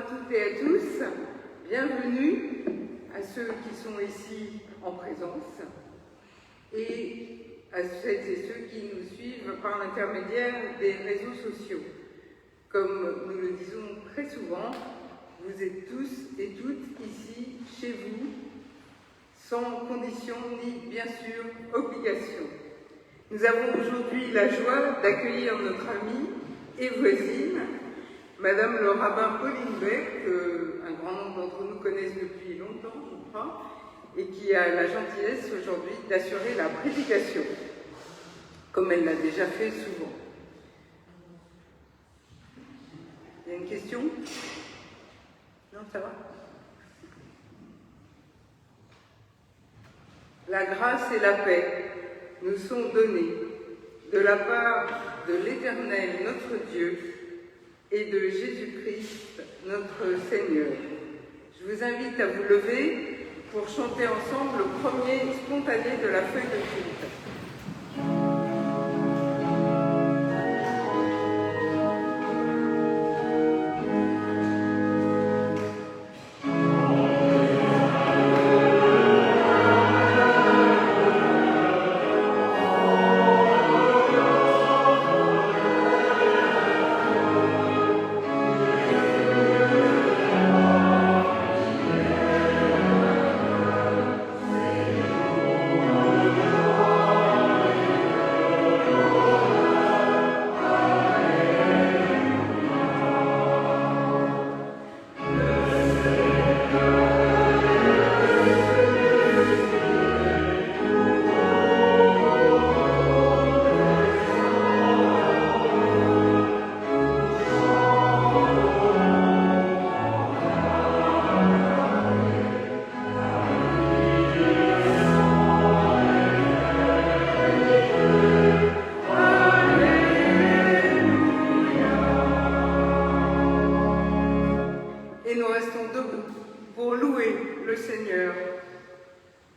toutes et à tous, bienvenue à ceux qui sont ici en présence et à celles et ceux qui nous suivent par l'intermédiaire des réseaux sociaux. Comme nous le disons très souvent, vous êtes tous et toutes ici, chez vous, sans condition ni bien sûr obligation. Nous avons aujourd'hui la joie d'accueillir notre amie et voisine, Madame le rabbin Pauline Beck, qu'un grand nombre d'entre nous connaissent depuis longtemps, je crois, et qui a la gentillesse aujourd'hui d'assurer la prédication, comme elle l'a déjà fait souvent. Il y a une question? Non, ça va? La grâce et la paix nous sont données de la part de l'Éternel, notre Dieu, et de Jésus-Christ, notre Seigneur. Je vous invite à vous lever pour chanter ensemble le premier spontané de la feuille de culte.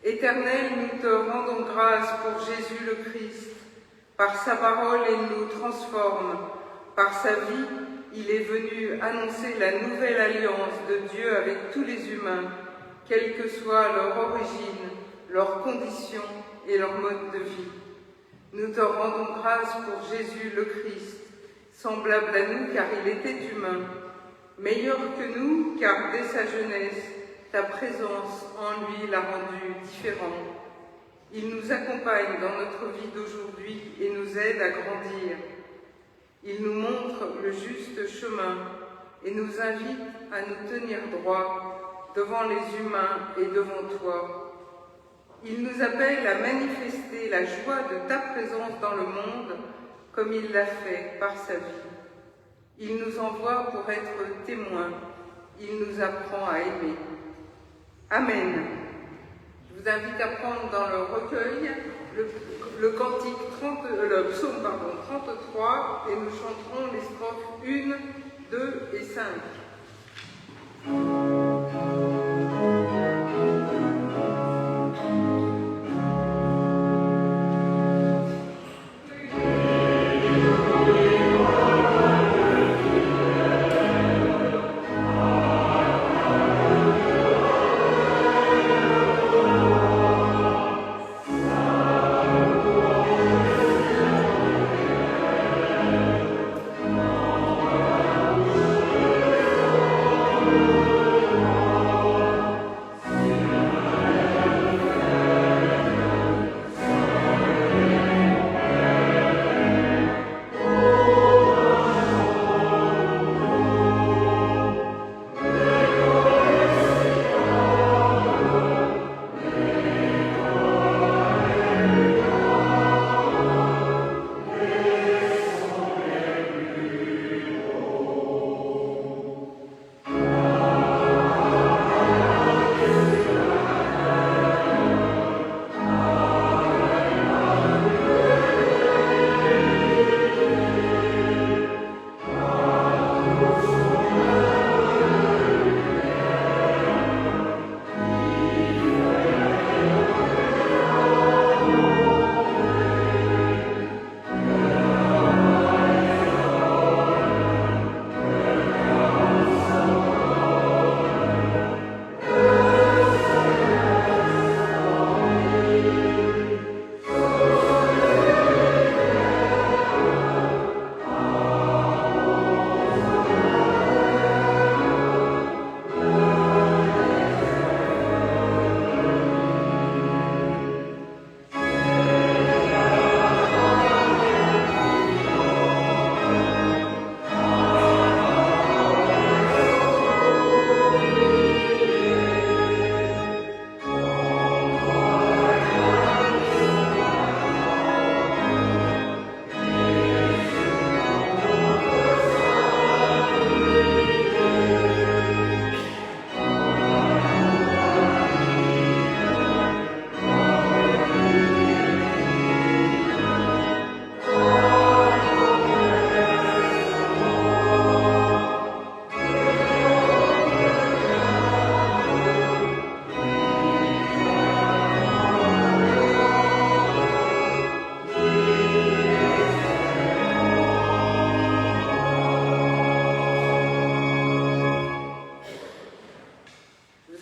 Éternel, nous te rendons grâce pour Jésus le Christ. Par sa parole, il nous transforme. Par sa vie, il est venu annoncer la nouvelle alliance de Dieu avec tous les humains, quelle que soit leur origine, leurs conditions et leur mode de vie. Nous te rendons grâce pour Jésus le Christ, semblable à nous car il était humain, meilleur que nous car dès sa jeunesse, ta présence en lui l'a rendu différent. Il nous accompagne dans notre vie d'aujourd'hui et nous aide à grandir. Il nous montre le juste chemin et nous invite à nous tenir droit devant les humains et devant toi. Il nous appelle à manifester la joie de ta présence dans le monde comme il l'a fait par sa vie. Il nous envoie pour être témoins. Il nous apprend à aimer. Amen. Je vous invite à prendre dans le recueil le psaume 33 et nous chanterons les strophes 1, 2 et 5.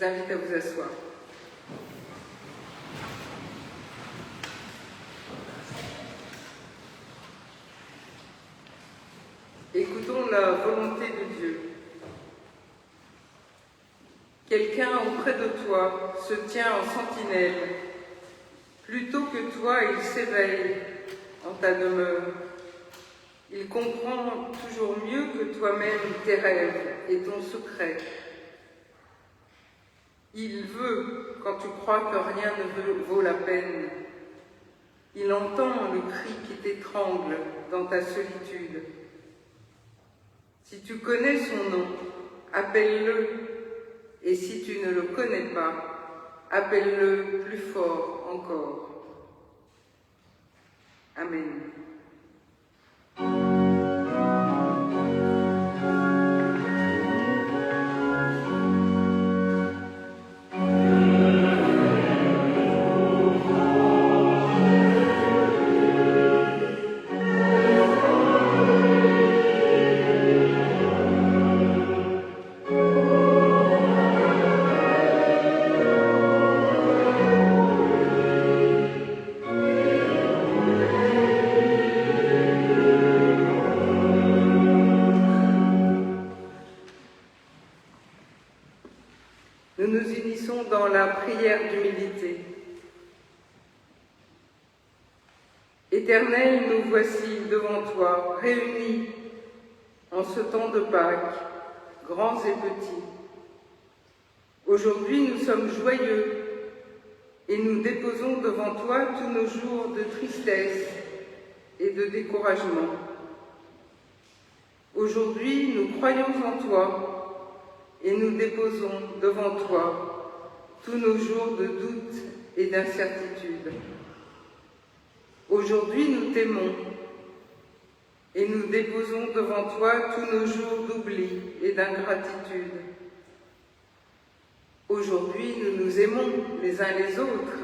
invite à vous asseoir. Écoutons la volonté de Dieu. Quelqu'un auprès de toi se tient en sentinelle. Plutôt que toi, il s'éveille en ta demeure. Il comprend toujours mieux que toi-même tes rêves et ton secret. Il veut quand tu crois que rien ne vaut la peine. Il entend le cri qui t'étrangle dans ta solitude. Si tu connais son nom, appelle-le, et si tu ne le connais pas, appelle-le plus fort encore. Amen. Nous nous unissons dans la prière d'humilité. Éternel, nous voici devant toi, réunis en ce temps de Pâques, grands et petits. Aujourd'hui, nous sommes joyeux et nous déposons devant toi tous nos jours de tristesse et de découragement. Aujourd'hui, nous croyons en toi et nous déposons devant toi tous nos jours de doute et d'incertitude. Aujourd'hui, nous t'aimons et nous déposons devant toi tous nos jours d'oubli et d'ingratitude. Aujourd'hui, nous nous aimons les uns les autres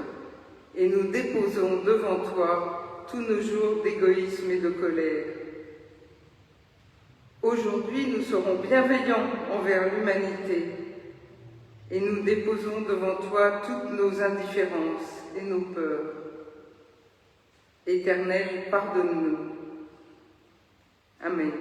et nous déposons devant toi tous nos jours d'égoïsme et de colère. Aujourd'hui, nous serons bienveillants envers l'humanité et nous déposons devant toi toutes nos indifférences et nos peurs. Éternel, pardonne-nous. Amen.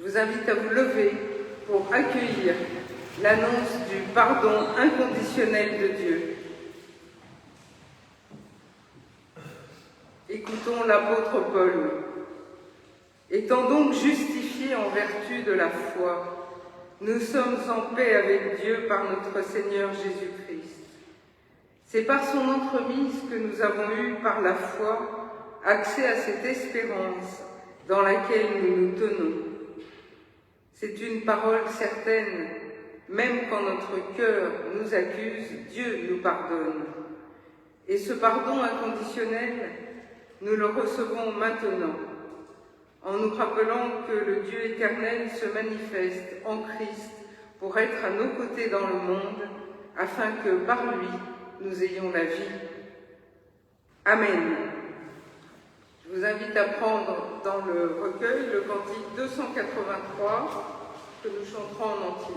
Je vous invite à vous lever pour accueillir l'annonce du pardon inconditionnel de Dieu. Écoutons l'apôtre Paul. Étant donc justifiés en vertu de la foi, nous sommes en paix avec Dieu par notre Seigneur Jésus-Christ. C'est par son entremise que nous avons eu par la foi accès à cette espérance dans laquelle nous nous tenons. C'est une parole certaine, même quand notre cœur nous accuse, Dieu nous pardonne. Et ce pardon inconditionnel, nous le recevons maintenant, en nous rappelant que le Dieu éternel se manifeste en Christ pour être à nos côtés dans le monde, afin que par lui, nous ayons la vie. Amen. Je vous invite à prendre dans le recueil le cantique 283 que nous chanterons en entier.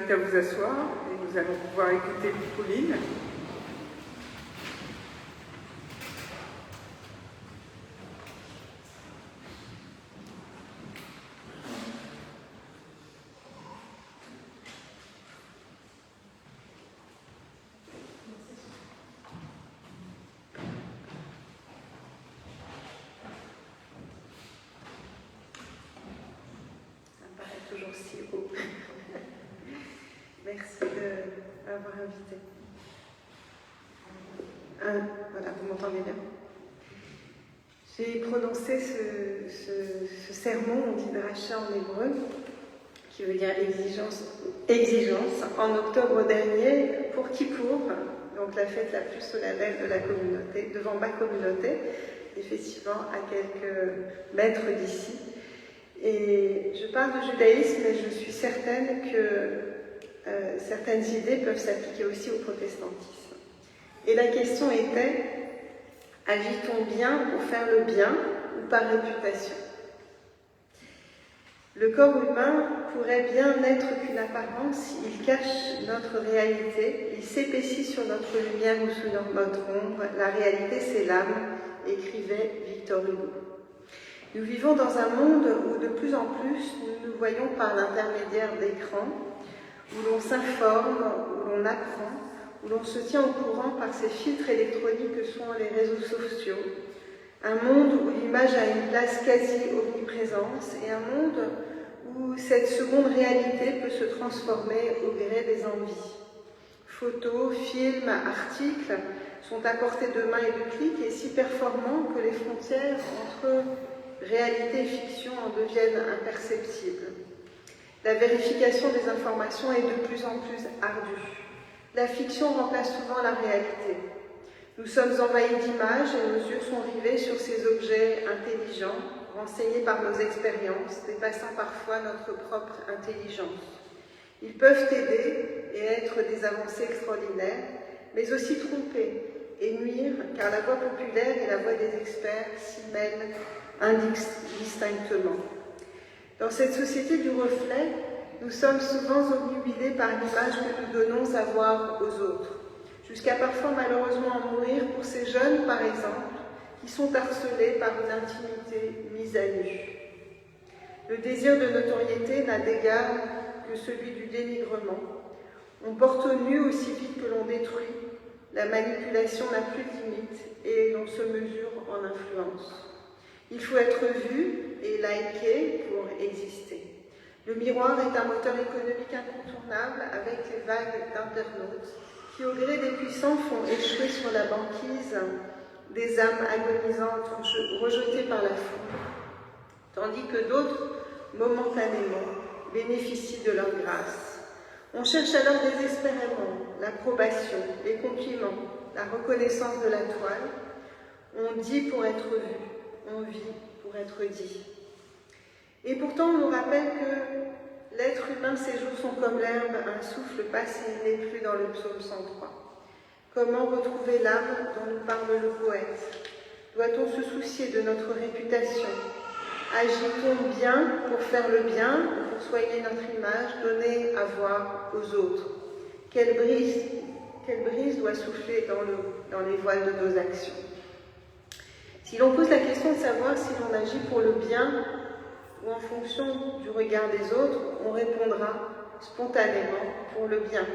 À vous asseoir et nous allons pouvoir écouter Pauline. Ça me paraît toujours si haut. Merci de m'avoir invité. Voilà, vous m'entendez bien. J'ai prononcé ce sermon, on dit dracha en hébreu, qui veut dire exigence, en octobre dernier pour Kippour, donc la fête la plus solennelle de la communauté, devant ma communauté, effectivement à quelques mètres d'ici. Et je parle de judaïsme, mais je suis certaine que certaines idées peuvent s'appliquer aussi au protestantisme. Et la question était, agit-on bien pour faire le bien ou par réputation? Le corps humain pourrait bien n'être qu'une apparence, il cache notre réalité, il s'épaissit sur notre lumière ou sous notre ombre, la réalité c'est l'âme, écrivait Victor Hugo. Nous vivons dans un monde où de plus en plus nous nous voyons par l'intermédiaire d'écrans, où l'on s'informe, où l'on apprend, où l'on se tient au courant par ces filtres électroniques que sont les réseaux sociaux. Un monde où l'image a une place quasi omniprésente et un monde où cette seconde réalité peut se transformer au gré des envies. Photos, films, articles sont à portée de main et de clic et si performants que les frontières entre réalité et fiction en deviennent imperceptibles. La vérification des informations est de plus en plus ardue. La fiction remplace souvent la réalité. Nous sommes envahis d'images et nos yeux sont rivés sur ces objets intelligents, renseignés par nos expériences, dépassant parfois notre propre intelligence. Ils peuvent aider et être des avancées extraordinaires, mais aussi tromper et nuire, car la voix populaire et la voix des experts s'y mêlent indistinctement. Dans cette société du reflet, nous sommes souvent obnubilés par l'image que nous donnons à voir aux autres, jusqu'à parfois malheureusement en mourir pour ces jeunes, par exemple, qui sont harcelés par une intimité mise à nu. Le désir de notoriété n'a d'égard que celui du dénigrement. On porte au nu aussi vite que l'on détruit, la manipulation n'a plus de limite et l'on se mesure en influence. Il faut être vu et liké pour exister. Le miroir est un moteur économique incontournable avec les vagues d'internautes qui, au gré des puissants, font échouer sur la banquise des âmes agonisantes rejetées par la foule, tandis que d'autres, momentanément, bénéficient de leur grâce. On cherche alors désespérément l'approbation, les compliments, la reconnaissance de la toile. On dit pour être vu, on vit pour être dit. Et pourtant, on nous rappelle que l'être humain, ses jours sont comme l'herbe, un souffle passe et il n'est plus dans le psaume 103. Comment retrouver l'âme dont nous parle le poète? Doit-on se soucier de notre réputation? Agit-on bien pour faire le bien, pour soigner notre image, donner à voir aux autres? Quelle brise doit souffler dans les voiles de nos actions? Si l'on pose la question de savoir si l'on agit pour le bien ou en fonction du regard des autres, on répondra spontanément pour le bien.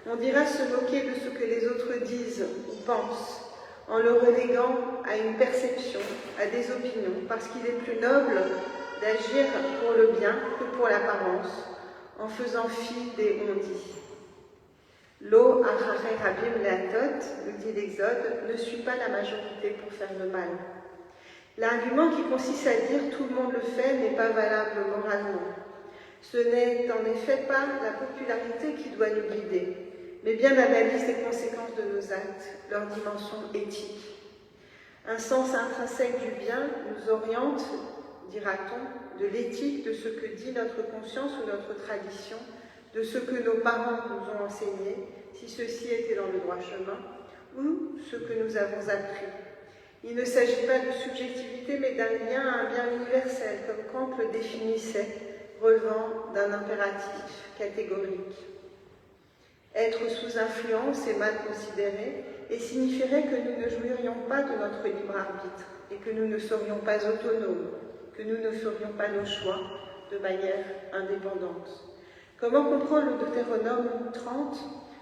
On dira se moquer de ce que les autres disent ou pensent, en le reléguant à une perception, à des opinions, parce qu'il est plus noble d'agir pour le bien que pour l'apparence, en faisant fi des on-dit. Lo achare rabim leatot, nous dit l'Exode, ne suit pas la majorité pour faire le mal. L'argument qui consiste à dire tout le monde le fait n'est pas valable moralement. Ce n'est en effet pas la popularité qui doit nous guider, mais bien l'analyse des conséquences de nos actes, leur dimension éthique. Un sens intrinsèque du bien nous oriente, dira-t-on, de l'éthique, de ce que dit notre conscience ou notre tradition, de ce que nos parents nous ont enseigné, si ceci était dans le droit chemin, ou ce que nous avons appris. Il ne s'agit pas de subjectivité, mais d'un lien à un bien universel, comme Kant le définissait, relevant d'un impératif catégorique. Être sous influence est mal considéré et signifierait que nous ne jouirions pas de notre libre arbitre et que nous ne serions pas autonomes, que nous ne ferions pas nos choix de manière indépendante. Comment comprendre le Deutéronome 30 ?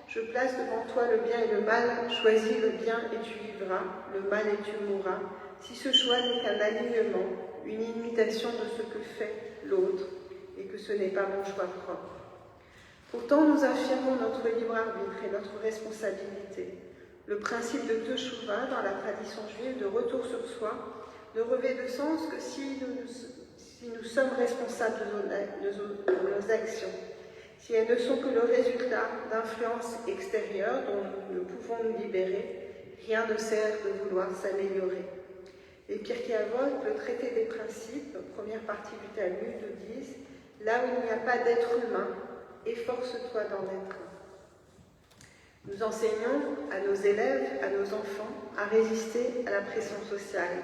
Je place devant toi le bien et le mal, choisis le bien et tu vivras, le mal et tu mourras. Si ce choix n'est qu'un alignement, une imitation de ce que fait l'autre, et que ce n'est pas mon choix propre. Pourtant, nous affirmons notre libre arbitre et notre responsabilité. Le principe de Teshuvah, dans la tradition juive, de retour sur soi, ne revêt de sens que si nous sommes responsables de nos actions, si elles ne sont que le résultat d'influences extérieures dont nous ne pouvons nous libérer, rien ne sert de vouloir s'améliorer. Les Pirkei Avot, le traité des principes, première partie du Talmud, nous disent « Là où il n'y a pas d'être humain, efforce-toi d'en être un ». Nous enseignons à nos élèves, à nos enfants, à résister à la pression sociale,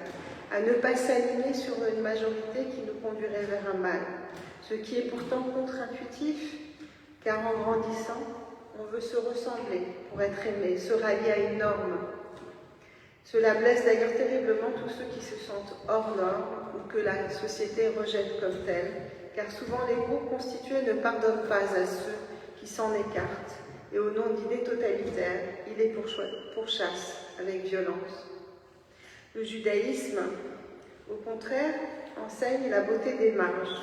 à ne pas s'aligner sur une majorité qui nous conduirait vers un mal, ce qui est pourtant contre-intuitif, car en grandissant, on veut se ressembler pour être aimé, se rallier à une norme. Cela blesse d'ailleurs terriblement tous ceux qui se sentent hors norme ou que la société rejette comme tels, car souvent les groupes constitués ne pardonnent pas à ceux qui s'en écartent, et au nom d'idées totalitaires, ils les pourchassent avec violence. Le judaïsme, au contraire, enseigne la beauté des marges.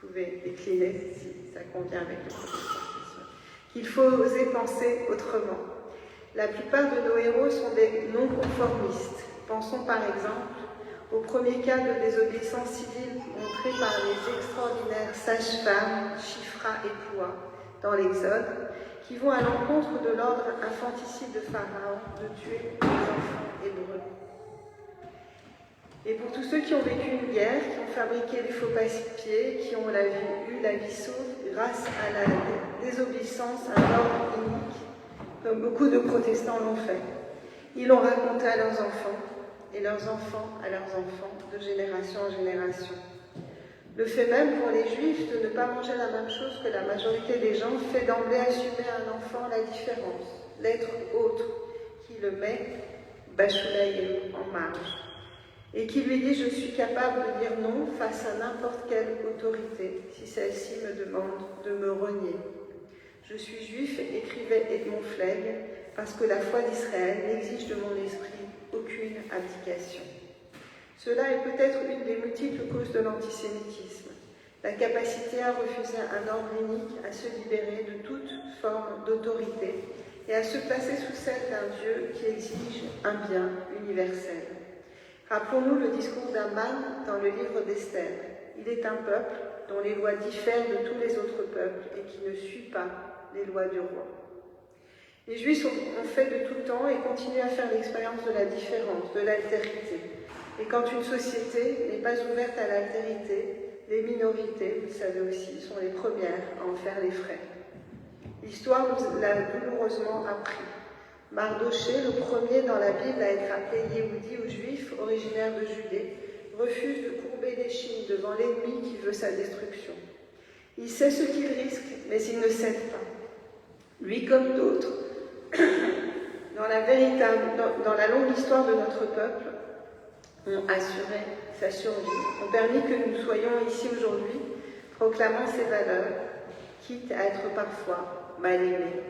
Vous pouvez décliner si ça convient avec le protestantisme. Qu'il faut oser penser autrement. La plupart de nos héros sont des non-conformistes. Pensons par exemple au premier cas de désobéissance civile montré par les extraordinaires sages-femmes Shifra et Poua dans l'Exode, qui vont à l'encontre de l'ordre infanticide de Pharaon de tuer les enfants hébreux. Et pour tous ceux qui ont vécu une guerre, qui ont fabriqué des faux passe-pieds, qui ont eu la vie sauve grâce à la désobéissance à un ordre unique, comme beaucoup de protestants l'ont fait. Ils l'ont raconté à leurs enfants, et leurs enfants à leurs enfants, de génération en génération. Le fait même pour les Juifs de ne pas manger la même chose que la majorité des gens fait d'emblée assumer à un enfant la différence, l'être autre, qui le met bachulaïm en marge, et qui lui dit « Je suis capable de dire non face à n'importe quelle autorité, si celle-ci me demande de me renier. Je suis juif, écrivait Edmond Flegg, parce que la foi d'Israël n'exige de mon esprit aucune abdication. » Cela est peut-être une des multiples causes de l'antisémitisme, la capacité à refuser un ordre unique, à se libérer de toute forme d'autorité et à se placer sous celle d'un Dieu qui exige un bien universel. Rappelons-nous le discours d'Aman dans le livre d'Esther. Il est un peuple dont les lois diffèrent de tous les autres peuples et qui ne suit pas les lois du roi. Les Juifs ont fait de tout temps et continuent à faire l'expérience de la différence, de l'altérité. Et quand une société n'est pas ouverte à l'altérité, les minorités, vous le savez aussi, sont les premières à en faire les frais. L'histoire nous l'a douloureusement appris. Mardoché, le premier dans la Bible à être appelé Yéhoudi ou Juif, originaire de Judée, refuse de courber l'échine devant l'ennemi qui veut sa destruction. Il sait ce qu'il risque, mais il ne cède pas. Lui comme d'autres, dans la longue histoire de notre peuple, ont assuré sa survie, ont permis que nous soyons ici aujourd'hui, proclamant ses valeurs, quitte à être parfois mal aimés.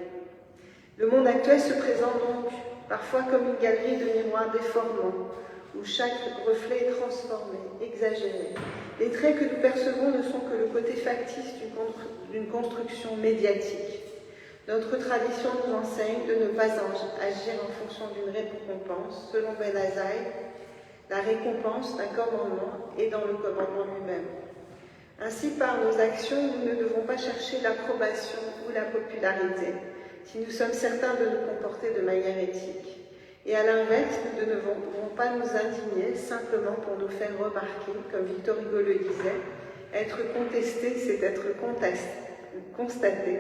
Le monde actuel se présente donc parfois comme une galerie de miroirs déformants, où chaque reflet est transformé, exagéré. Les traits que nous percevons ne sont que le côté factice d'une construction médiatique. Notre tradition nous enseigne de ne pas agir en fonction d'une récompense. Selon Ben Azaï, la récompense d'un commandement est dans le commandement lui-même. Ainsi, par nos actions, nous ne devons pas chercher l'approbation ou la popularité, si nous sommes certains de nous comporter de manière éthique. Et à l'inverse, nous ne devons pas nous indigner simplement pour nous faire remarquer, comme Victor Hugo le disait, être contesté, c'est être constaté.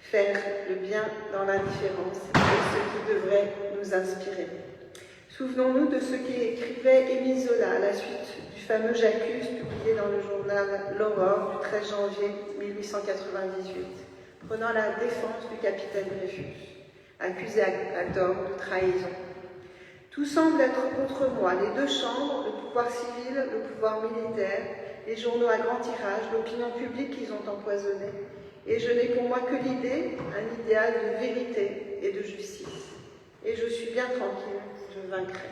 Faire le bien dans l'indifférence, c'est ce qui devrait nous inspirer. Souvenons-nous de ce qu'écrivait Émile Zola à la suite du fameux J'accuse publié dans le journal L'Aurore du 13 janvier 1898, prenant la défense du capitaine Dreyfus, accusé à tort de trahison. Tout semble être contre moi, les deux chambres, le pouvoir civil, le pouvoir militaire, les journaux à grand tirage, l'opinion publique qu'ils ont empoisonnée. Et je n'ai pour moi que l'idée, un idéal de vérité et de justice. Et je suis bien tranquille, je vaincrai.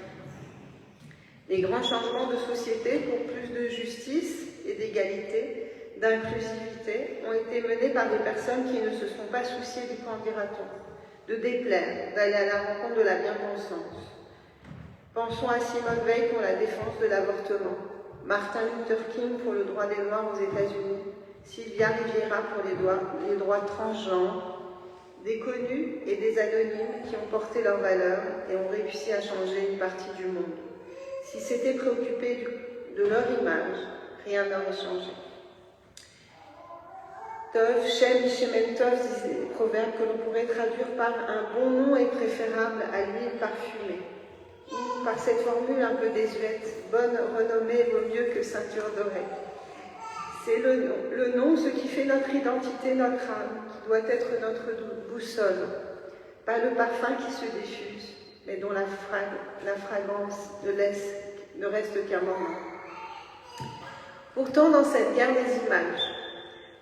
Les grands changements de société pour plus de justice et d'égalité, d'inclusivité, ont été menés par des personnes qui ne se sont pas souciées du qu'en dira-t-on, de déplaire, d'aller à la rencontre de la bien-pensance. Pensons à Simone Veil pour la défense de l'avortement, Martin Luther King pour le droit des Noirs aux États-Unis, Sylvia Riviera pour les droits transgenres, des connus et des anonymes qui ont porté leurs valeurs et ont réussi à changer une partie du monde. Si c'était préoccupé de leur image, rien n'aurait changé. Shem Shemen Tov disait le proverbe que l'on pourrait traduire par un bon nom est préférable à l'huile parfumée, ou par cette formule un peu désuète, bonne renommée vaut mieux que ceinture dorée. C'est le nom, ce qui fait notre identité, notre âme, qui doit être notre boussole. Pas le parfum qui se diffuse, mais dont la fragrance ne reste qu'un moment. Pourtant, dans cette guerre des images,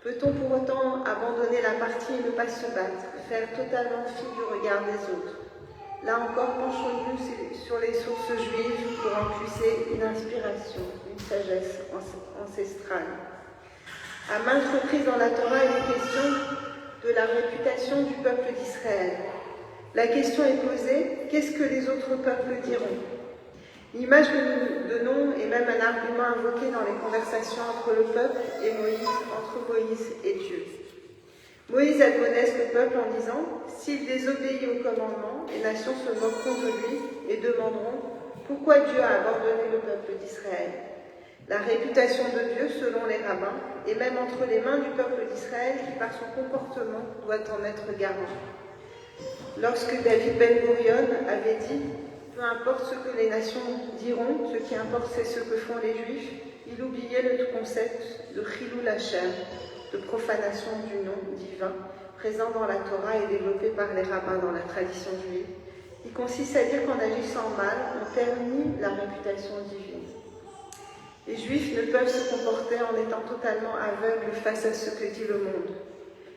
peut-on pour autant abandonner la partie et ne pas se battre, faire totalement fi du regard des autres? Là encore, penchons-nous sur les sources juives pour en puiser une inspiration, une sagesse ancestrale. À maintes reprises dans la Torah, il est question de la réputation du peuple d'Israël. La question est posée, qu'est-ce que les autres peuples diront? L'image que nous donnons est même un argument invoqué dans les conversations entre le peuple et Moïse, entre Moïse et Dieu. Moïse admonesse le peuple en disant « S'il désobéit au commandement, les nations se moqueront de lui et demanderont « Pourquoi Dieu a abandonné le peuple d'Israël ?» La réputation de Dieu, selon les rabbins, est même entre les mains du peuple d'Israël qui, par son comportement, doit en être garant. Lorsque David Ben Gurion avait dit « Peu importe ce que les nations diront, ce qui importe c'est ce que font les Juifs », il oubliait le concept de Chilul Hashem, de profanation du nom divin, présent dans la Torah et développé par les rabbins dans la tradition juive, qui consiste à dire qu'en agissant mal, on ternit la réputation divine. Les Juifs ne peuvent se comporter en étant totalement aveugles face à ce que dit le monde.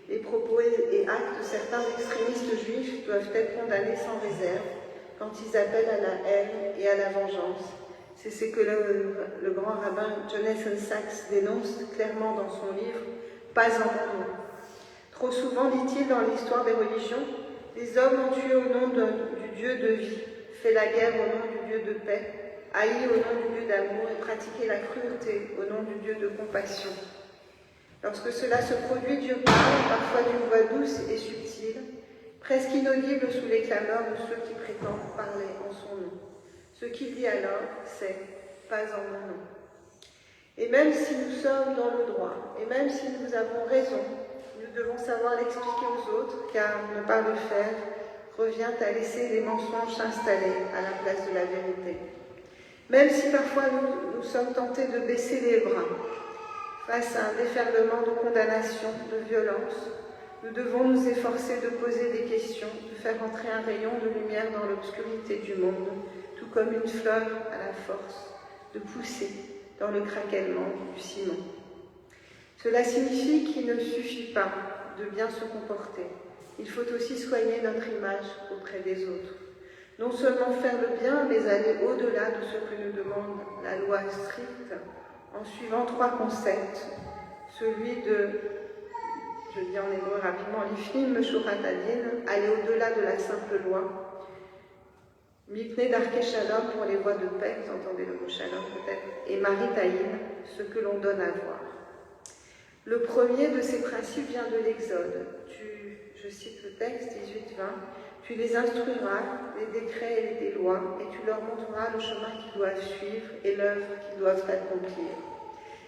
Les propos et actes de certains extrémistes juifs doivent être condamnés sans réserve quand ils appellent à la haine et à la vengeance. C'est ce que le grand rabbin Jonathan Sachs dénonce clairement dans son livre « Pas en nom ». Trop souvent, dit-il, dans l'histoire des religions, les hommes ont tué au nom du Dieu de vie, fait la guerre au nom du Dieu de paix, haï au nom du Dieu d'amour et pratiquer la cruauté au nom du Dieu de compassion. Lorsque cela se produit, Dieu parle, parfois d'une voix douce et subtile, presque inaudible sous les clameurs de ceux qui prétendent parler en son nom. Ce qu'il dit alors, c'est « pas en mon nom ». Et même si nous sommes dans le droit, et même si nous avons raison, nous devons savoir l'expliquer aux autres, car ne pas le faire revient à laisser les mensonges s'installer à la place de la vérité. Même si parfois nous sommes tentés de baisser les bras face à un déferlement de condamnation, de violence, nous devons nous efforcer de poser des questions, de faire entrer un rayon de lumière dans l'obscurité du monde, tout comme une fleur à la force de pousser dans le craquellement du ciment. Cela signifie qu'il ne suffit pas de bien se comporter. Il faut aussi soigner notre image auprès des autres. Non seulement faire le bien, mais aller au-delà de ce que nous demande la loi stricte, en suivant 3 concepts. Celui de, je dis en hébreu rapidement, l'ifnim meshurat adin, aller au-delà de la simple loi. Mipnei darkei shalom pour les voies de paix, vous entendez le mot shalom peut-être, et maritaïn, ce que l'on donne à voir. Le premier de ces principes vient de l'Exode. Je cite le texte, 18-20, « Tu les instruiras, les décrets et les lois, et tu leur montreras le chemin qu'ils doivent suivre et l'œuvre qu'ils doivent accomplir. »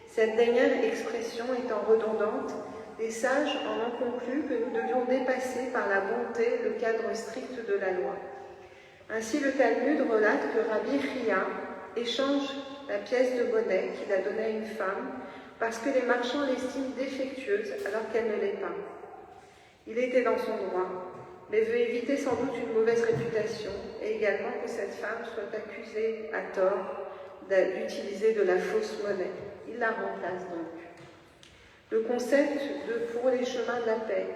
Cette dernière expression étant redondante, les sages en ont conclu que nous devions dépasser par la bonté le cadre strict de la loi. Ainsi, le Talmud relate que Rabbi Chia échange la pièce de monnaie qu'il a donnée à une femme parce que les marchands l'estiment défectueuse alors qu'elle ne l'est pas. Il était dans son droit, mais veut éviter sans doute une mauvaise réputation et également que cette femme soit accusée à tort d'utiliser de la fausse monnaie. Il la remplace donc. Le concept de « pour les chemins de la paix »,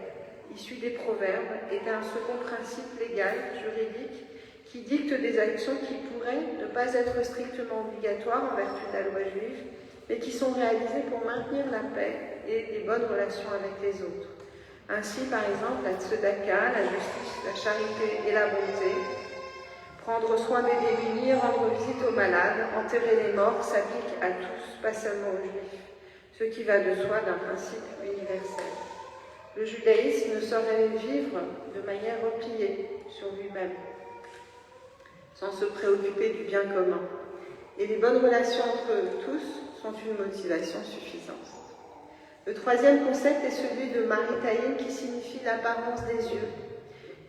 issu des proverbes, est un second principe légal, juridique, qui dicte des actions qui pourraient ne pas être strictement obligatoires en vertu de la loi juive, mais qui sont réalisées pour maintenir la paix et des bonnes relations avec les autres. Ainsi, par exemple, la tzedaka, la justice, la charité et la bonté, prendre soin des démunis, rendre visite aux malades, enterrer les morts s'applique à tous, pas seulement aux juifs, ce qui va de soi d'un principe universel. Le judaïsme ne saurait vivre de manière repliée sur lui-même, sans se préoccuper du bien commun. Et les bonnes relations entre tous sont une motivation suffisante. Le troisième concept est celui de maritaïm, qui signifie l'apparence des yeux.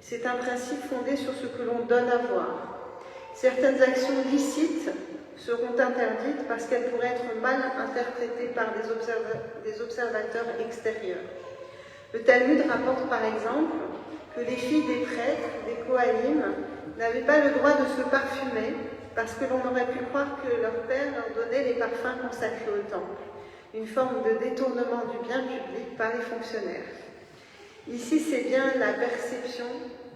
C'est un principe fondé sur ce que l'on donne à voir. Certaines actions licites seront interdites parce qu'elles pourraient être mal interprétées par des observateurs extérieurs. Le Talmud rapporte par exemple que les filles des prêtres, des Kohanim, n'avaient pas le droit de se parfumer parce que l'on aurait pu croire que leur père leur donnait les parfums consacrés au temple, une forme de détournement du bien public par les fonctionnaires. Ici, c'est bien la perception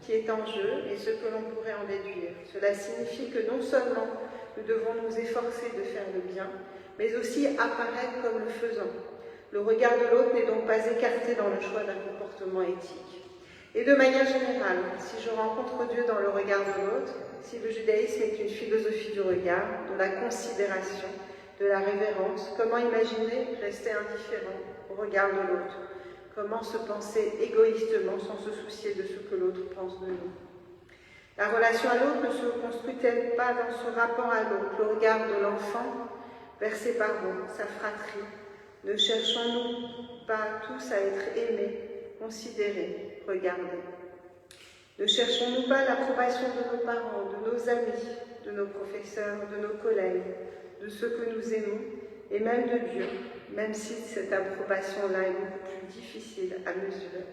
qui est en jeu et ce que l'on pourrait en déduire. Cela signifie que non seulement nous devons nous efforcer de faire le bien, mais aussi apparaître comme le faisant. Le regard de l'autre n'est donc pas écarté dans le choix d'un comportement éthique. Et de manière générale, si je rencontre Dieu dans le regard de l'autre, si le judaïsme est une philosophie du regard, de la considération, de la révérence, comment imaginer rester indifférent au regard de l'autre? Comment se penser égoïstement sans se soucier de ce que l'autre pense de nous? La relation à l'autre ne se construit-elle pas dans ce rapport à l'autre, le regard de l'enfant vers ses parents, sa fratrie? Ne cherchons-nous pas tous à être aimés, considérés, regardés? Ne cherchons-nous pas l'approbation de nos parents, de nos amis, de nos professeurs, de nos collègues, de ceux que nous aimons, et même de Dieu, même si cette approbation-là est beaucoup plus difficile à mesurer?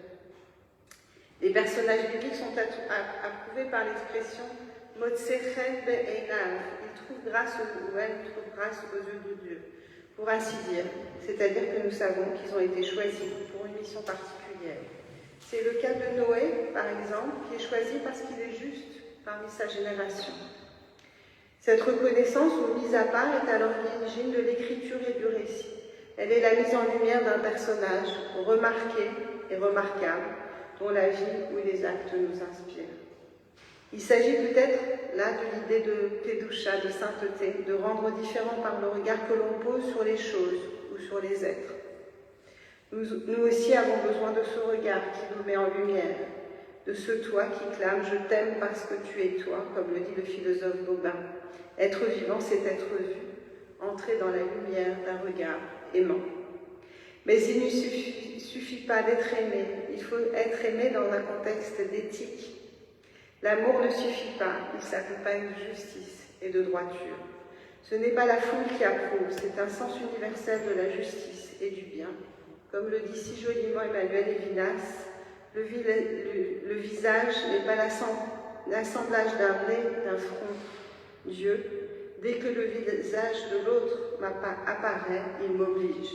Les personnages bibliques sont approuvés par l'expression « Motsechen be'einav », ils trouvent grâce ou elles trouvent grâce aux yeux de Dieu, pour ainsi dire, c'est-à-dire que nous savons qu'ils ont été choisis pour une mission particulière. C'est le cas de Noé, par exemple, qui est choisi parce qu'il est juste parmi sa génération. Cette reconnaissance ou mise à part est à l'origine de l'écriture et du récit. Elle est la mise en lumière d'un personnage remarqué et remarquable, dont la vie ou les actes nous inspirent. Il s'agit peut-être là de l'idée de Kedusha, de sainteté, de rendre différent par le regard que l'on pose sur les choses ou sur les êtres. Nous aussi avons besoin de ce regard qui nous met en lumière, de ce toi qui clame « je t'aime parce que tu es toi », comme le dit le philosophe Gobain. Être vivant, c'est être vu, entrer dans la lumière d'un regard aimant. Mais il ne suffit pas d'être aimé, il faut être aimé dans un contexte d'éthique. L'amour ne suffit pas, il s'accompagne de justice et de droiture. Ce n'est pas la foule qui approuve, c'est un sens universel de la justice et du bien. Comme le dit si joliment Emmanuel Levinas, le visage n'est pas l'assemblage d'un nez, d'un front. Dieu, dès que le visage de l'autre apparaît, il m'oblige.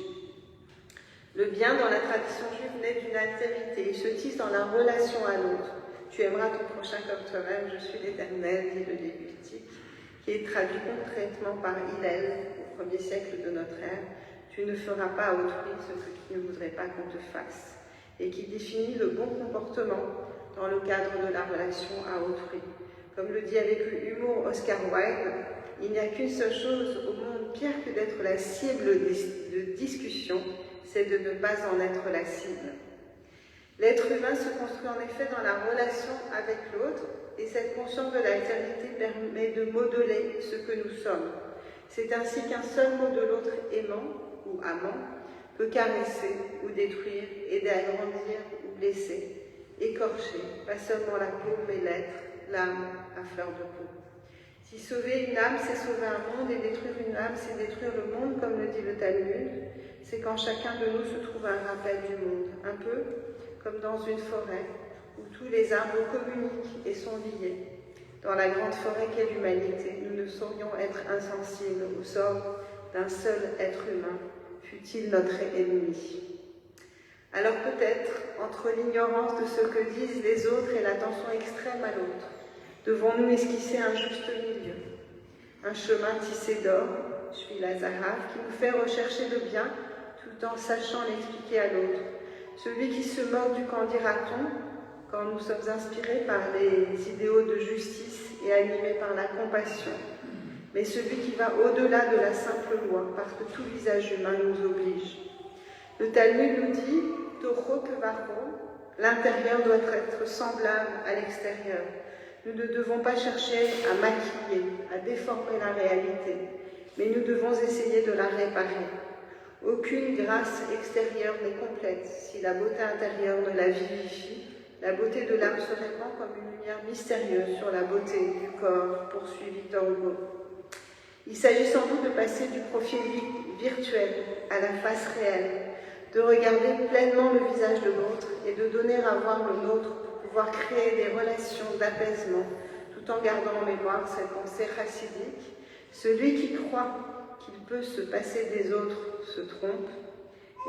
Le bien dans la tradition juive naît d'une altérité, il se tisse dans la relation à l'autre. Tu aimeras ton prochain comme toi-même, je suis l'Éternel, dit le Lévitique, qui est traduit concrètement par Hillel au 1er siècle de notre ère. Tu ne feras pas à autrui ce que tu ne voudrais pas qu'on te fasse, et qui définit le bon comportement dans le cadre de la relation à autrui. Comme le dit avec humour Oscar Wilde, il n'y a qu'une seule chose au monde pire que d'être la cible de discussion, c'est de ne pas en être la cible. L'être humain se construit en effet dans la relation avec l'autre, et cette conscience de l'altérité permet de modeler ce que nous sommes. C'est ainsi qu'un seul mot de l'autre aimant ou amant peut caresser ou détruire, aider à grandir ou blesser, écorcher, pas seulement la peau mais l'être, l'âme à fleur de peau. Si sauver une âme, c'est sauver un monde, et détruire une âme, c'est détruire le monde, comme le dit le Talmud, c'est quand chacun de nous se trouve un rappel du monde, un peu comme dans une forêt où tous les arbres communiquent et sont liés. Dans la grande forêt qu'est l'humanité, nous ne saurions être insensibles au sort d'un seul être humain, fût-il notre ennemi. Alors peut-être, entre l'ignorance de ce que disent les autres et l'attention extrême à l'autre, devons-nous esquisser un juste milieu, un chemin tissé d'or, je suis la Zahave, qui nous fait rechercher le bien tout en sachant l'expliquer à l'autre. Celui qui se moque du qu'en dira-t-on quand nous sommes inspirés par les idéaux de justice et animés par la compassion, mais celui qui va au-delà de la simple loi, parce que tout visage humain nous oblige. Le Talmud nous dit « Toho kevaro », l'intérieur doit être semblable à l'extérieur. Nous ne devons pas chercher à maquiller, à déformer la réalité, mais nous devons essayer de la réparer. Aucune grâce extérieure n'est complète si la beauté intérieure ne la vivifie. La beauté de l'âme se répand comme une lumière mystérieuse sur la beauté du corps, poursuit Victor Hugo. Il s'agit sans doute de passer du profil virtuel à la face réelle, de regarder pleinement le visage de l'autre et de donner à voir le nôtre pour pouvoir créer des relations d'apaisement, tout en gardant en mémoire cette pensée chassidique. Celui qui croit qu'il peut se passer des autres se trompe,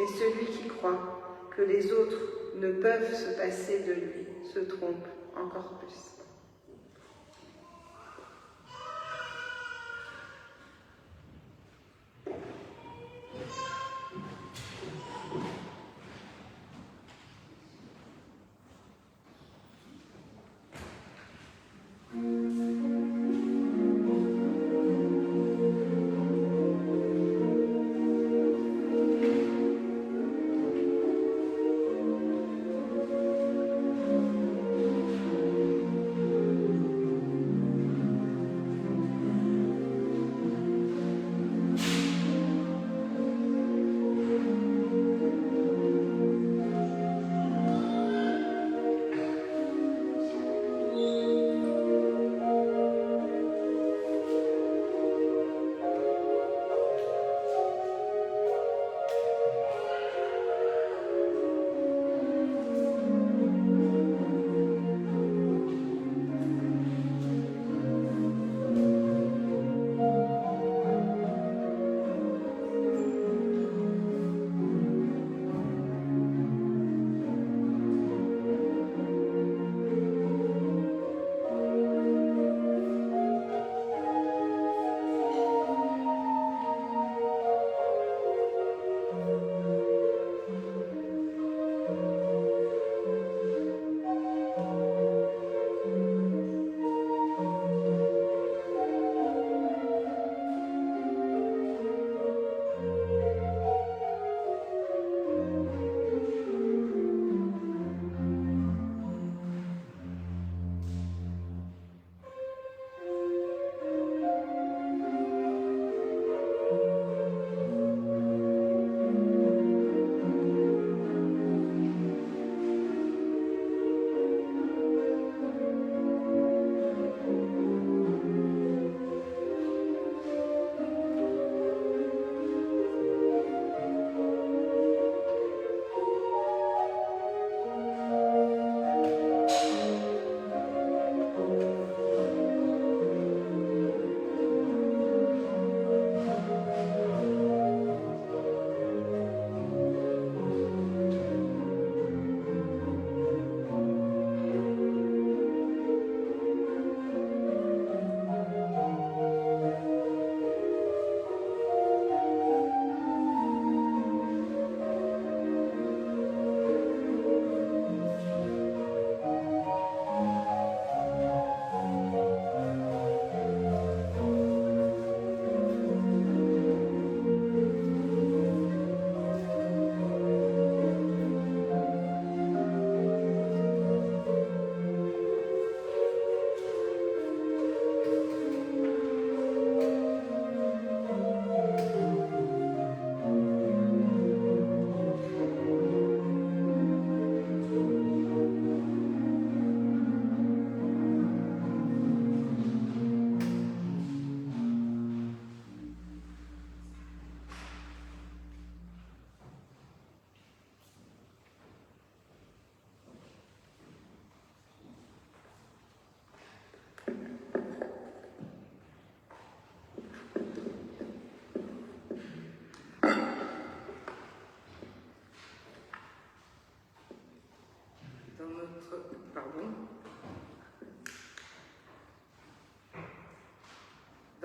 et celui qui croit que les autres ne peuvent se passer de lui se trompe encore plus.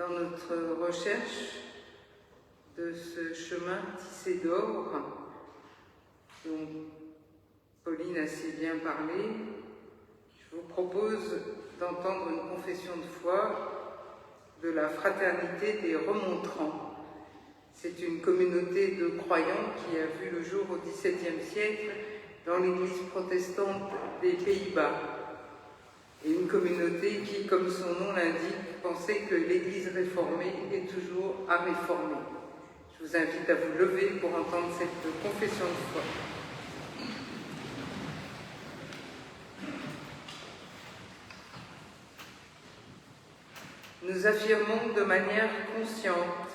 dans notre recherche de ce chemin tissé d'or, dont Pauline a si bien parlé, je vous propose d'entendre une confession de foi de la Fraternité des Remontrants. C'est une communauté de croyants qui a vu le jour au XVIIe siècle dans l'église protestante des Pays-Bas. Et une communauté qui, comme son nom l'indique, pensait que l'église réformée est toujours à réformer. Je vous invite à vous lever pour entendre cette confession de foi. Nous affirmons de manière consciente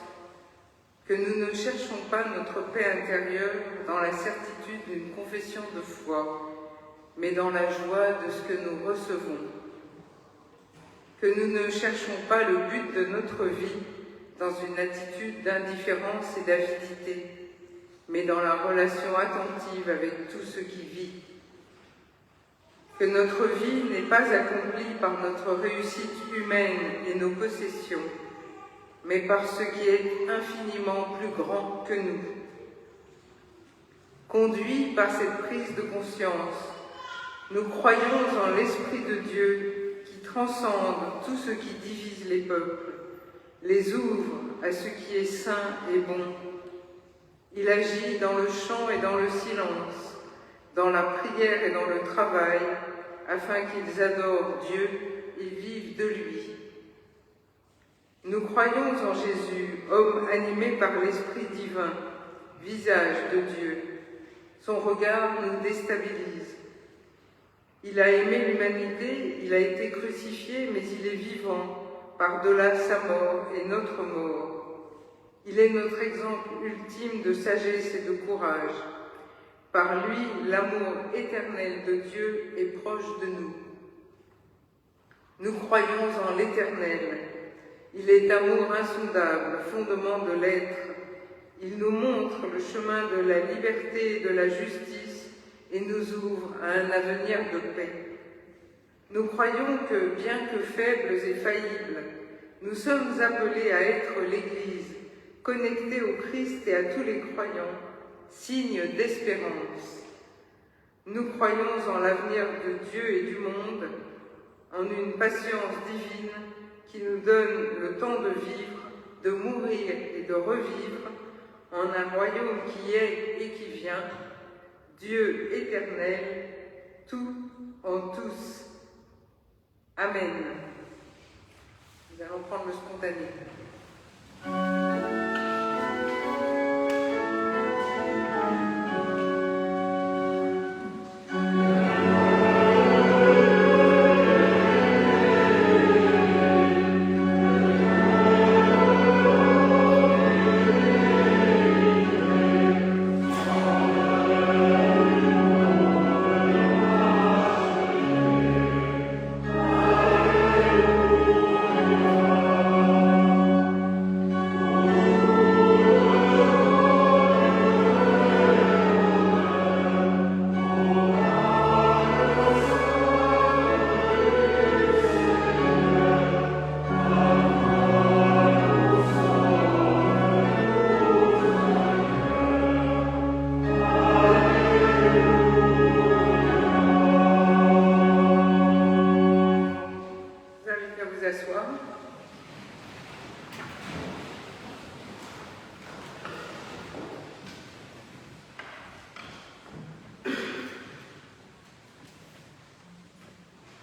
que nous ne cherchons pas notre paix intérieure dans la certitude d'une confession de foi, mais dans la joie de ce que nous recevons. Que nous ne cherchons pas le but de notre vie dans une attitude d'indifférence et d'avidité, mais dans la relation attentive avec tout ce qui vit. Que notre vie n'est pas accomplie par notre réussite humaine et nos possessions, mais par ce qui est infiniment plus grand que nous. Conduits par cette prise de conscience, nous croyons en l'Esprit de Dieu qui transcende tout ce qui divise les peuples, les ouvre à ce qui est saint et bon. Il agit dans le chant et dans le silence, dans la prière et dans le travail, afin qu'ils adorent Dieu et vivent de lui. Nous croyons en Jésus, homme animé par l'Esprit divin, visage de Dieu. Son regard nous déstabilise. Il a aimé l'humanité, il a été crucifié, mais il est vivant, par-delà sa mort et notre mort. Il est notre exemple ultime de sagesse et de courage. Par lui, l'amour éternel de Dieu est proche de nous. Nous croyons en l'Éternel. Il est amour insondable, fondement de l'être. Il nous montre le chemin de la liberté et de la justice et nous ouvre à un avenir de paix. Nous croyons que, bien que faibles et faillibles, nous sommes appelés à être l'Église, connectée au Christ et à tous les croyants, signe d'espérance. Nous croyons en l'avenir de Dieu et du monde, en une patience divine qui nous donne le temps de vivre, de mourir et de revivre, en un royaume qui est et qui vient, Dieu éternel, tout en tous. Amen. Nous allons prendre le spontané.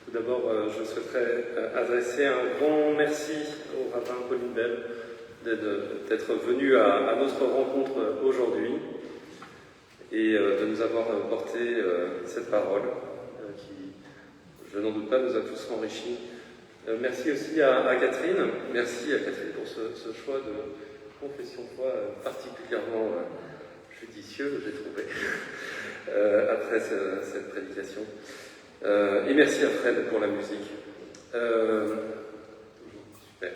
Tout d'abord, je souhaiterais adresser un grand merci au rabbin Pauline Bell d'être venu à notre rencontre aujourd'hui et de nous avoir porté cette parole qui, je n'en doute pas, nous a tous enrichis. Merci aussi à Catherine. Merci à Catherine pour ce choix de confession de foi particulièrement judicieux, j'ai trouvé, après cette prédication. Et merci à Fred pour la musique. Super.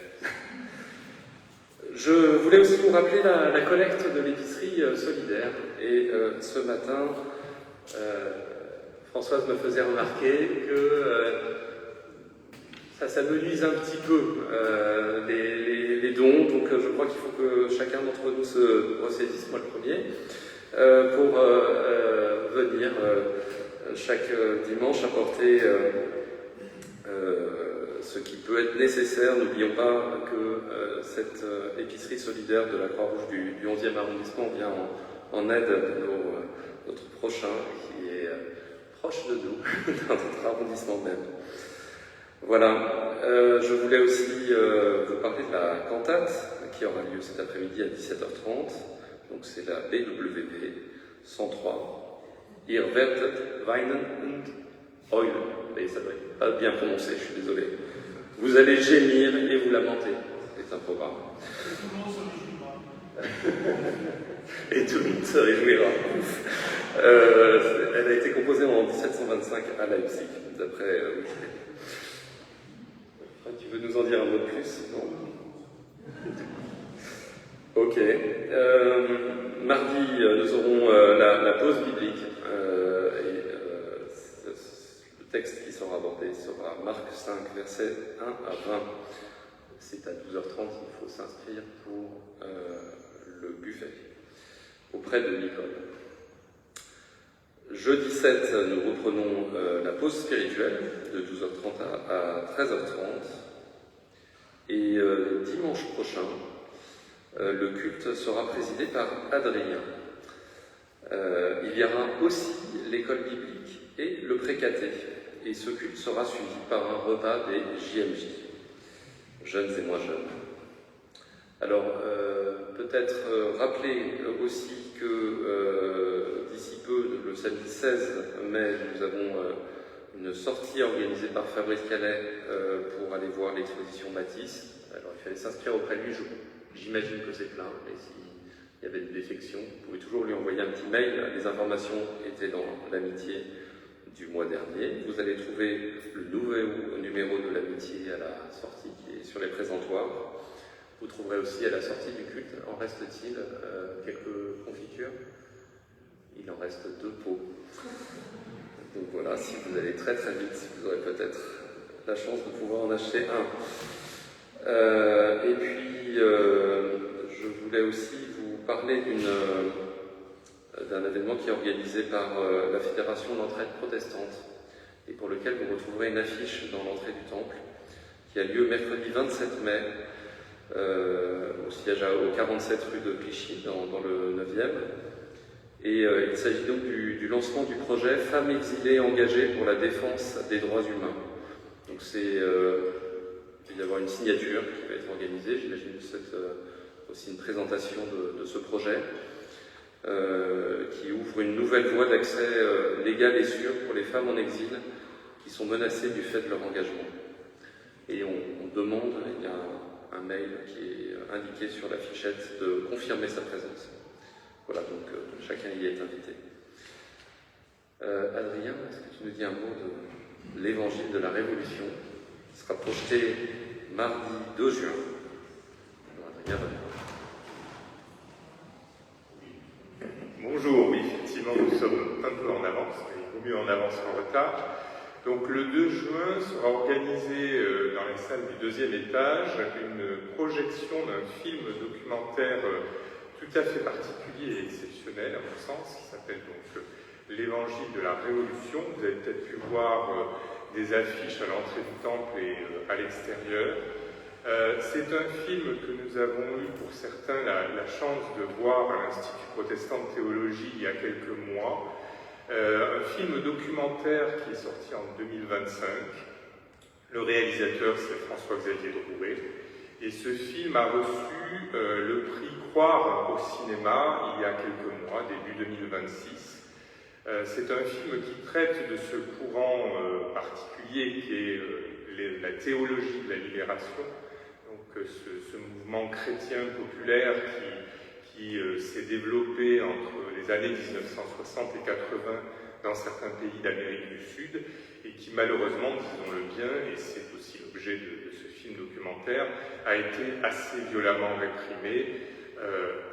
Je voulais aussi vous rappeler la collecte de l'épicerie solidaire. Et ce matin, Françoise me faisait remarquer que ça s'amenuise un petit peu. Les dons. Donc je crois qu'il faut que chacun d'entre nous se ressaisisse, moi le premier, pour venir chaque dimanche apporter ce qui peut être nécessaire. N'oublions pas que cette épicerie solidaire de la Croix-Rouge du 11e arrondissement vient en aide de notre prochain qui est proche de nous, dans notre arrondissement même. Voilà, je voulais aussi vous parler de la cantate qui aura lieu cet après-midi à 17h30. Donc c'est la BWV 103. Ihr werdet weinen und heulen. Et ça doit être pas bien prononcé, je suis désolé. Vous allez gémir et vous lamenter. C'est un programme. Et tout le monde se réjouira. Elle a été composée en 1725 à Leipzig, d'après Wikipédia. Tu veux nous en dire un mot de plus? Non? Ok. Mardi, nous aurons la pause biblique. Le texte qui sera abordé sera Marc 5, versets 1 à 20. C'est à 12h30, il faut s'inscrire pour le buffet auprès de Nicole. Jeudi 7, nous reprenons la pause spirituelle de 12h30 à 13h30. Et dimanche prochain, le culte sera présidé par Adrien. Il y aura aussi l'école biblique et le pré-caté. Et ce culte sera suivi par un repas des JMJ, jeunes et moins jeunes. Alors, peut-être rappeler aussi que d'ici peu, le samedi 16 mai, nous avons une sortie organisée par Fabrice Calais pour aller voir l'exposition Matisse. Alors, il fallait s'inscrire auprès de lui. J'imagine que c'est plein, mais s'il y avait des défections, vous pouvez toujours lui envoyer un petit mail. Les informations étaient dans l'amitié du mois dernier. Vous allez trouver le nouveau numéro de l'amitié à la sortie qui est sur les présentoirs. Vous trouverez aussi à la sortie du culte, en reste-t-il quelques confitures? Il en reste 2 pots. Donc voilà, si vous allez très très vite, vous aurez peut-être la chance de pouvoir en acheter un. Et puis, je voulais aussi vous parler d'un événement qui est organisé par la Fédération d'entraide protestante et pour lequel vous retrouverez une affiche dans l'entrée du temple qui a lieu mercredi 27 mai au siège au 47 rue de Clichy dans le 9e. Et il s'agit donc du lancement du projet Femmes exilées engagées pour la défense des droits humains. Donc il va y avoir une signature qui va être organisée. J'imagine que c'est aussi une présentation de ce projet qui ouvre une nouvelle voie d'accès légal et sûr pour les femmes en exil qui sont menacées du fait de leur engagement. Et on demande, il y a un mail qui est indiqué sur la fichette, de confirmer sa présence. Voilà, donc chacun y est invité. Adrien, est-ce que tu nous dis un mot de l'évangile de la Révolution qui sera projeté mardi 2 juin? Alors, Adrien va Bonjour, oui, effectivement, nous sommes un peu en avance, mais il vaut mieux en avance qu'en retard. Donc le 2 juin sera organisé dans les salles du 2e étage une projection d'un film documentaire tout à fait particulier et exceptionnel à mon sens, qui s'appelle donc l'Évangile de la Révolution. Vous avez peut-être pu voir des affiches à l'entrée du temple et à l'extérieur. C'est un film que nous avons eu pour certains la chance de voir à l'Institut protestant de théologie il y a quelques mois. Un film documentaire qui est sorti en 2025. Le réalisateur, c'est François-Xavier Drouet. Et ce film a reçu le prix Croire au cinéma il y a quelques mois, début 2026. C'est un film qui traite de ce courant particulier qui est la théologie de la libération. Donc ce mouvement chrétien populaire qui s'est développé entre les années 1960 et 80 dans certains pays d'Amérique du Sud et qui malheureusement, disons-le bien, et c'est aussi l'objet de ce film documentaire, a été assez violemment réprimé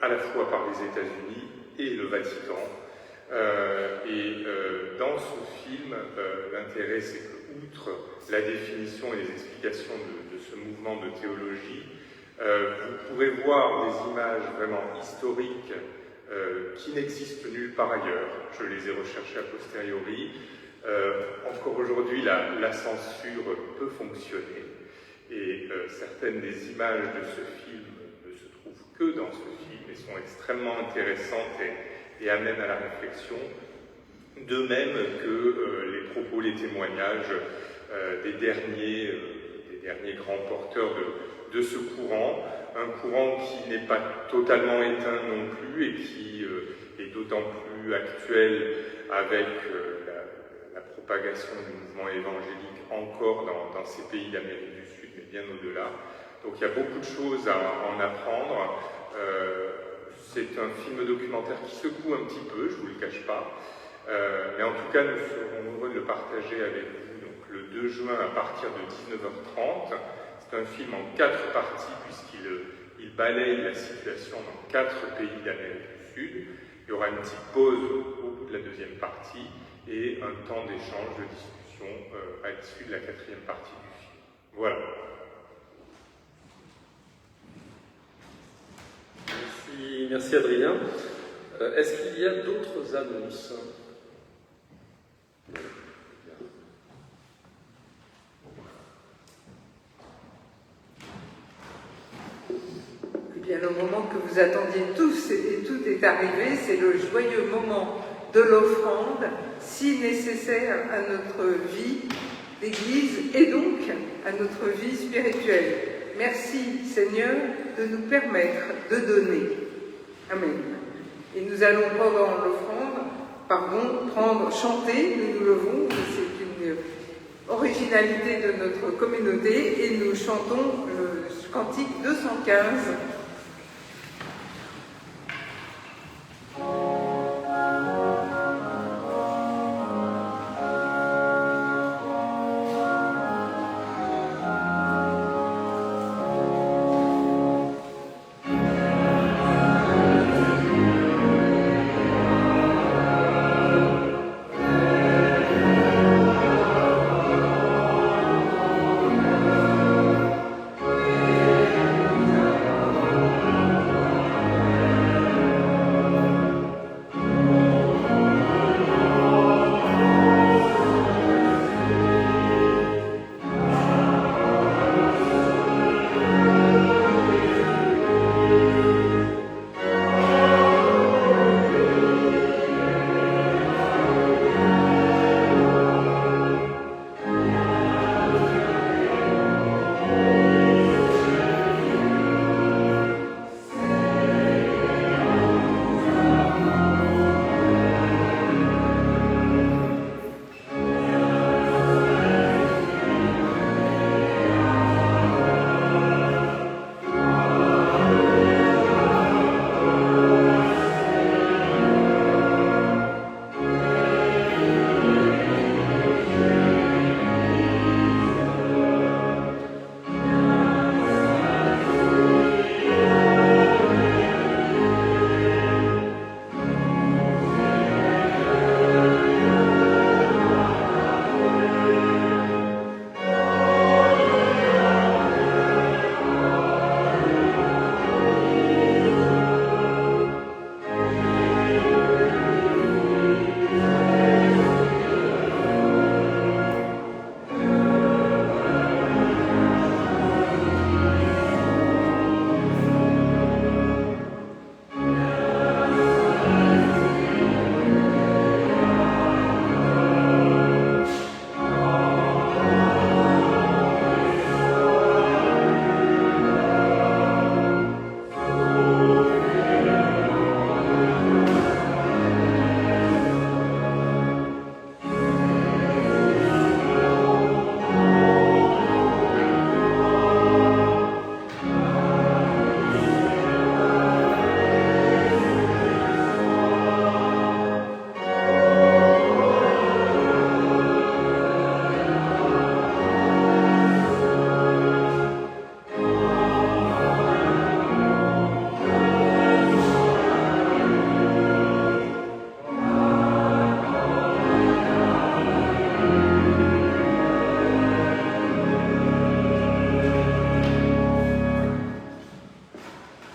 à la fois par les États-Unis et le Vatican. Dans ce film, l'intérêt c'est que, outre la définition et les explications de ce mouvement de théologie, Vous pourrez voir des images vraiment historiques qui n'existent nulle part ailleurs. Je les ai recherchées a posteriori. Encore aujourd'hui, la censure peut fonctionner et certaines des images de ce film ne se trouvent que dans ce film et sont extrêmement intéressantes et amènent à la réflexion, de même que les propos, les témoignages des derniers grands porteurs de ce courant, un courant qui n'est pas totalement éteint non plus et qui est d'autant plus actuel avec la propagation du mouvement évangélique encore dans ces pays d'Amérique du Sud, mais bien au-delà. Donc il y a beaucoup de choses à en apprendre. C'est un film documentaire qui secoue un petit peu, je ne vous le cache pas, mais en tout cas nous serons heureux de le partager avec vous donc, le 2 juin à partir de 19h30. C'est un film en 4 parties puisqu'il balaye la situation dans 4 pays d'Amérique du Sud. Il y aura une petite pause au bout de la 2e partie et un temps d'échange, de discussion à l'issue de la 4e partie du film. Voilà. Merci Adrien. Est-ce qu'il y a d'autres annonces ? Eh bien, le moment que vous attendiez tous et tout est arrivé, c'est le joyeux moment de l'offrande, si nécessaire à notre vie d'Église et donc à notre vie spirituelle. Merci Seigneur de nous permettre de donner. Amen. Et nous allons pendant l'offrande, chanter, nous nous levons, c'est une originalité de notre communauté et nous chantons le cantique 215.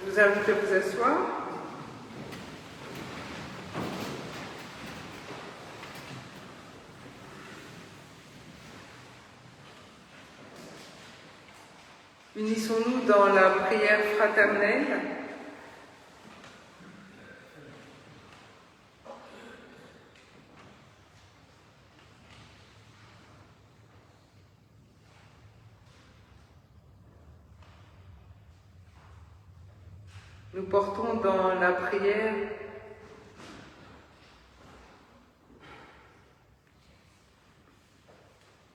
Je vous invite à vous asseoir. Unissons-nous dans la prière fraternelle. Nous portons dans la prière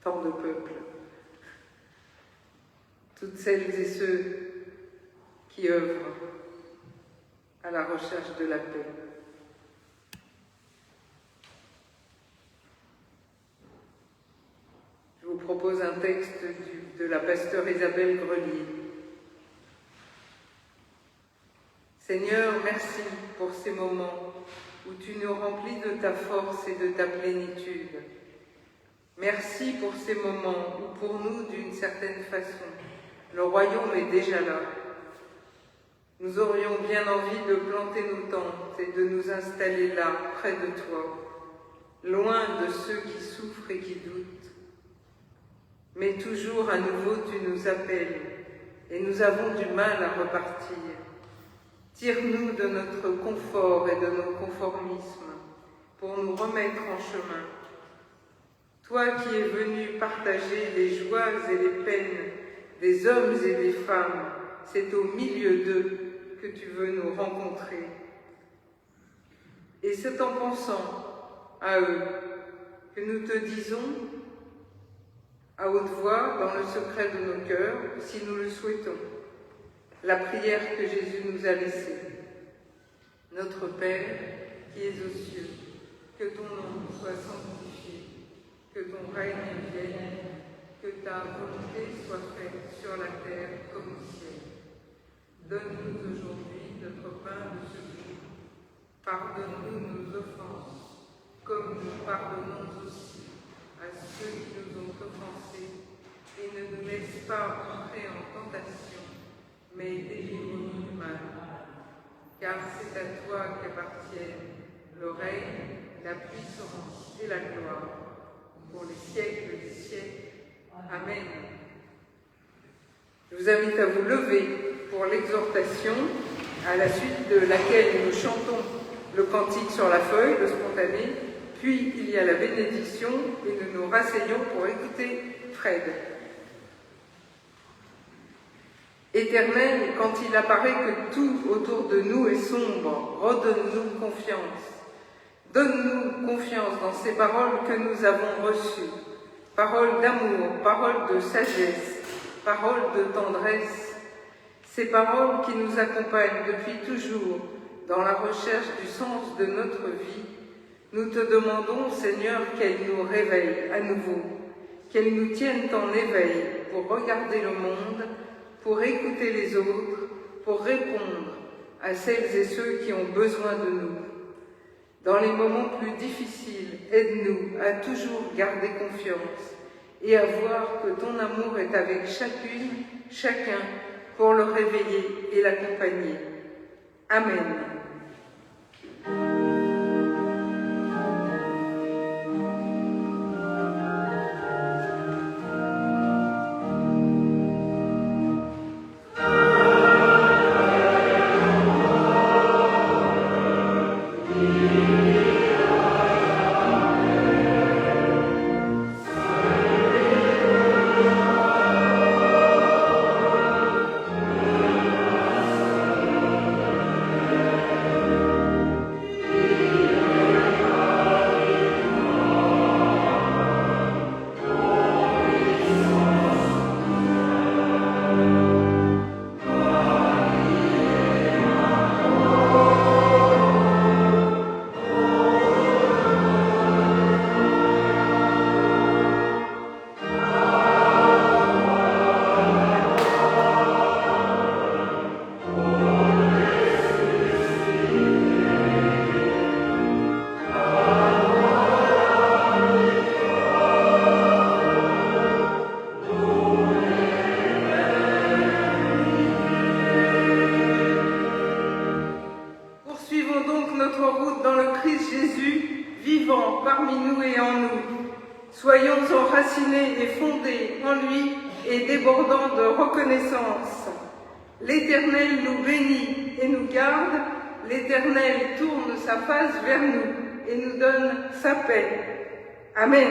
tant de peuples, toutes celles et ceux qui œuvrent à la recherche de la paix. Je vous propose un texte de la pasteure Isabelle Grelier. Seigneur, merci pour ces moments où tu nous remplis de ta force et de ta plénitude. Merci pour ces moments où pour nous, d'une certaine façon, le royaume est déjà là. Nous aurions bien envie de planter nos tentes et de nous installer là, près de toi, loin de ceux qui souffrent et qui doutent. Mais toujours à nouveau tu nous appelles et nous avons du mal à repartir. Tire-nous de notre confort et de nos conformismes pour nous remettre en chemin. Toi qui es venu partager les joies et les peines des hommes et des femmes, c'est au milieu d'eux que tu veux nous rencontrer. Et c'est en pensant à eux que nous te disons à haute voix, dans le secret de nos cœurs, si nous le souhaitons, la prière que Jésus nous a laissée. Notre Père, qui es aux cieux, que ton nom soit sanctifié, que ton règne vienne, que ta volonté soit faite sur la terre comme au ciel. Donne-nous aujourd'hui notre pain de ce jour. Pardonne-nous nos offenses, comme nous pardonnons aussi à ceux qui nous ont offensés, et ne nous laisse pas entrer en tentation, mais délivre-nous du mal. Car c'est à toi qu'appartiennent le règne, la puissance et la gloire, pour les siècles des siècles. Amen. Je vous invite à vous lever pour l'exhortation, à la suite de laquelle nous chantons le cantique sur la feuille, le spontané, puis il y a la bénédiction et nous nous rasseyons pour écouter Fred. Éternel, quand il apparaît que tout autour de nous est sombre, redonne-nous confiance. Donne-nous confiance dans ces paroles que nous avons reçues. Paroles d'amour, paroles de sagesse, paroles de tendresse. Ces paroles qui nous accompagnent depuis toujours dans la recherche du sens de notre vie. Nous te demandons, Seigneur, qu'elles nous réveillent à nouveau, qu'elles nous tiennent en éveil pour regarder le monde, pour écouter les autres, pour répondre à celles et ceux qui ont besoin de nous. Dans les moments plus difficiles, aide-nous à toujours garder confiance et à voir que ton amour est avec chacune, chacun, pour le réveiller et l'accompagner. Amen. parmi nous et en nous. Soyons enracinés et fondés en lui et débordants de reconnaissance. L'Éternel nous bénit et nous garde, l'Éternel tourne sa face vers nous et nous donne sa paix. Amen.